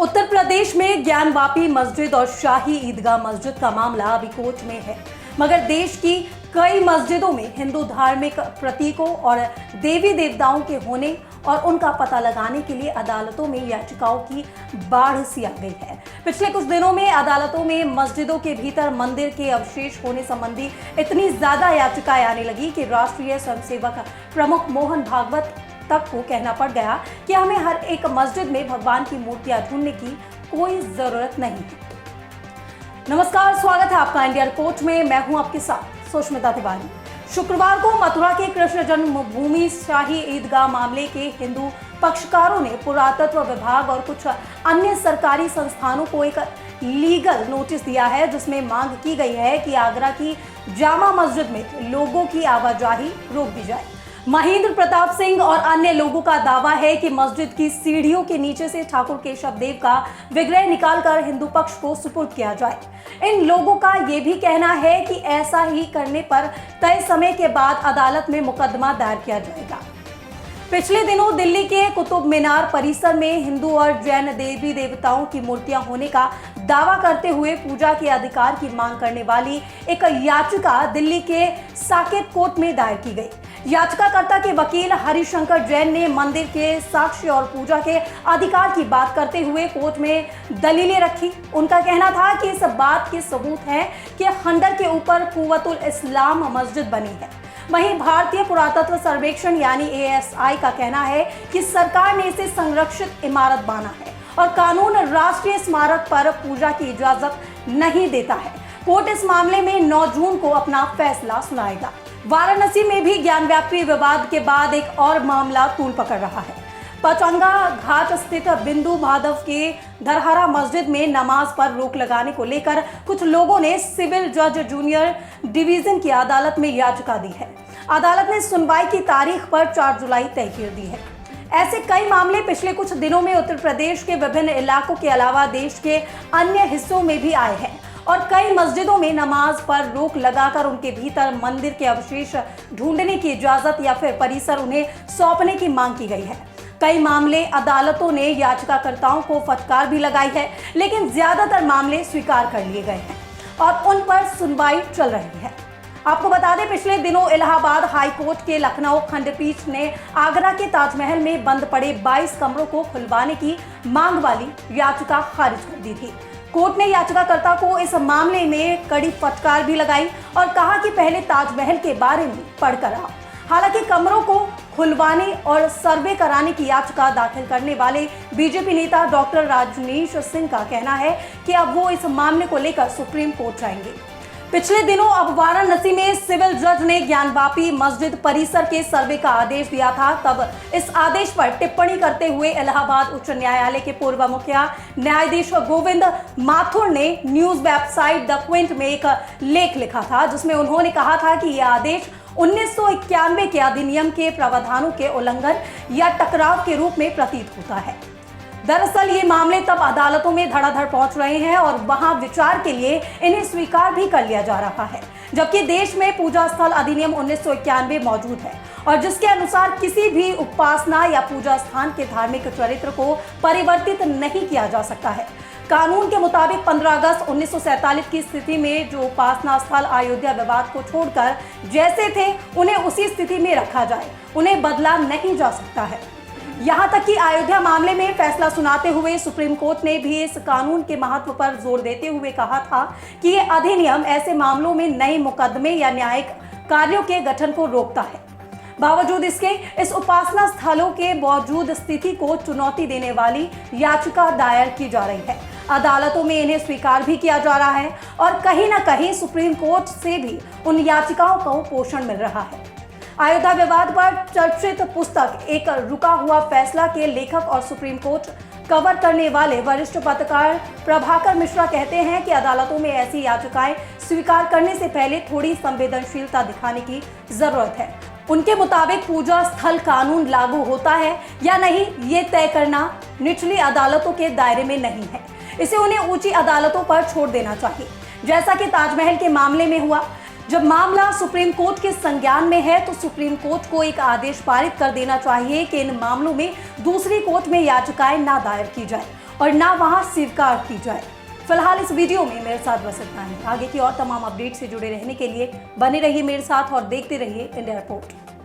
उत्तर प्रदेश में ज्ञानवापी मस्जिद और शाही ईदगाह मस्जिद का मामला अभी कोर्ट में है, मगर देश की कई मस्जिदों में हिंदू धार्मिक प्रतीकों और देवी देवताओं के होने और उनका पता लगाने के लिए अदालतों में याचिकाओं की बाढ़ सी आ गई है। पिछले कुछ दिनों में अदालतों में मस्जिदों के भीतर मंदिर के अवशेष होने संबंधी इतनी ज्यादा याचिकाएं आने लगी कि राष्ट्रीय स्वयंसेवक प्रमुख मोहन भागवत तक को कहना पड़ गया कि हमें हर एक मस्जिद में भगवान की मूर्तियां ढूंढने की कोई जरूरत नहीं है। नमस्कार, स्वागत है आपका इंडिया रिपोर्ट में। मैं हूं आपके साथ सुष्मिता तिवारी। शुक्रवार को मथुरा के कृष्ण जन्मभूमि शाही ईदगाह मामले के हिंदू पक्षकारों ने पुरातत्व विभाग और कुछ अन्य सरकारी संस्थानों को एक लीगल नोटिस दिया है, जिसमें मांग की गई है कि आगरा की जामा मस्जिद में लोगों की आवाजाही रोक दी जाए। महेंद्र प्रताप सिंह और अन्य लोगों का दावा है कि मस्जिद की सीढ़ियों के नीचे से ठाकुर केशव देव का विग्रह निकालकर हिंदू पक्ष को सुपुर्द किया जाए। इन लोगों का यह भी कहना है कि ऐसा ही करने पर तय समय के बाद अदालत में मुकदमा दायर किया जाएगा। पिछले दिनों दिल्ली के कुतुब मीनार परिसर में हिंदू और जैन देवी देवताओं की मूर्तियां होने का दावा करते हुए पूजा के अधिकार की मांग करने वाली एक याचिका दिल्ली के साकेत कोर्ट में दायर की गई। याचिकाकर्ता के वकील हरिशंकर जैन ने मंदिर के साक्ष्य और पूजा के अधिकार की बात करते हुए कोर्ट में दलीलें रखी। उनका कहना था कि इस बात के सबूत हैं कि खंडर के ऊपर कुव्वतुल इस्लाम मस्जिद बनी है। वहीं भारतीय पुरातत्व सर्वेक्षण यानी ASI का कहना है कि सरकार ने इसे संरक्षित इमारत माना है और कानून राष्ट्रीय स्मारक पर पूजा की इजाजत नहीं देता है। कोर्ट इस मामले में 9 जून को अपना फैसला सुनाएगा। वाराणसी में भी ज्ञानव्यापी विवाद के बाद एक और मामला तूल पकड़ रहा है। पचंगा घाट स्थित बिंदु माधव के धरहरा मस्जिद में नमाज पर रोक लगाने को लेकर कुछ लोगों ने सिविल जज जूनियर डिवीजन की अदालत में याचिका दी है। अदालत ने सुनवाई की तारीख पर 4 जुलाई तय कर दी है। ऐसे कई मामले पिछले कुछ दिनों में उत्तर प्रदेश के विभिन्न इलाकों के अलावा देश के अन्य हिस्सों में भी आए हैं और कई मस्जिदों में नमाज पर रोक लगाकर उनके भीतर मंदिर के अवशेष ढूंढने की इजाजत या फिर परिसर उन्हें सौंपने की मांग की गई है। कई मामले अदालतों ने याचिकाकर्ताओं को फटकार भी लगाई है, लेकिन ज्यादातर मामले स्वीकार कर लिए गए हैं और उन पर सुनवाई चल रही है। आपको बता दें, पिछले दिनों इलाहाबाद हाई कोर्ट के लखनऊ खंडपीठ ने आगरा के ताजमहल में बंद पड़े 22 कमरों को खुलवाने की मांग वाली याचिका खारिज कर दी थी। कोर्ट ने याचिकाकर्ता को इस मामले में कड़ी फटकार भी लगाई और कहा कि पहले ताजमहल के बारे में पढ़कर आओ। हालांकि कमरों को खुलवाने और सर्वे कराने की याचिका दाखिल करने वाले बीजेपी नेता डॉक्टर राजनीश सिंह का कहना है कि अब वो इस मामले को लेकर सुप्रीम कोर्ट जाएंगे। पिछले दिनों अब वाराणसी में सिविल जज ने ज्ञानवापी मस्जिद परिसर के सर्वे का आदेश दिया था। तब इस आदेश पर टिप्पणी करते हुए इलाहाबाद उच्च न्यायालय के पूर्व मुखिया न्यायाधीश गोविंद माथुर ने न्यूज वेबसाइट द क्विंट में एक लेख लिखा था, जिसमें उन्होंने कहा था कि यह आदेश 1991 के अधिनियम के प्रावधानों के उल्लंघन या टकराव के रूप में प्रतीत होता है। दरअसल ये मामले तब अदालतों में धड़ाधड़ पहुंच रहे हैं और वहां विचार के लिए इन्हें स्वीकार भी कर लिया जा रहा है, जबकि देश में पूजा स्थल अधिनियम 1991 मौजूद है और जिसके अनुसार किसी भी उपासना या पूजा स्थान के धार्मिक चरित्र को परिवर्तित नहीं किया जा सकता है। कानून के मुताबिक 15 अगस्त 1947 की स्थिति में जो उपासना स्थल अयोध्या विवाद को छोड़कर जैसे थे उन्हें उसी स्थिति में रखा जाए, उन्हें बदला नहीं जा सकता है। यहाँ तक कि अयोध्या मामले में फैसला सुनाते हुए सुप्रीम कोर्ट ने भी इस कानून के महत्व पर जोर देते हुए कहा था कि ये अधिनियम ऐसे मामलों में नए मुकदमे या न्यायिक कार्यों के गठन को रोकता है। बावजूद इसके इस उपासना स्थलों के मौजूद स्थिति को चुनौती देने वाली याचिका दायर की जा रही है। अदालतों में इन्हें स्वीकार भी किया जा रहा है और कहीं ना कहीं सुप्रीम कोर्ट से भी उन याचिकाओं को पोषण मिल रहा है। अयोध्या विवाद पर चर्चित पुस्तक एक रुका हुआ फैसला के लेखक और सुप्रीम कोर्ट कवर करने वाले वरिष्ठ पत्रकार प्रभाकर मिश्रा कहते हैं कि अदालतों में ऐसी याचिकाएं स्वीकार करने से पहले थोड़ी संवेदनशीलता दिखाने की जरूरत है। उनके मुताबिक पूजा स्थल कानून लागू होता है या नहीं, ये तय करना निचली अदालतों के दायरे में नहीं है। इसे उन्हें ऊंची अदालतों पर छोड़ देना चाहिए, जैसा कि ताजमहल के मामले में हुआ। जब मामला सुप्रीम कोर्ट के संज्ञान में है तो सुप्रीम कोर्ट को एक आदेश पारित कर देना चाहिए कि इन मामलों में दूसरी कोर्ट में याचिकाएं ना दायर की जाए और ना वहां स्वीकार की जाए। फिलहाल इस वीडियो में मेरे साथ बस इतना ही। आगे की और तमाम अपडेट से जुड़े रहने के लिए बने रहिए मेरे साथ और देखते रहिए इंडिया रिपोर्ट।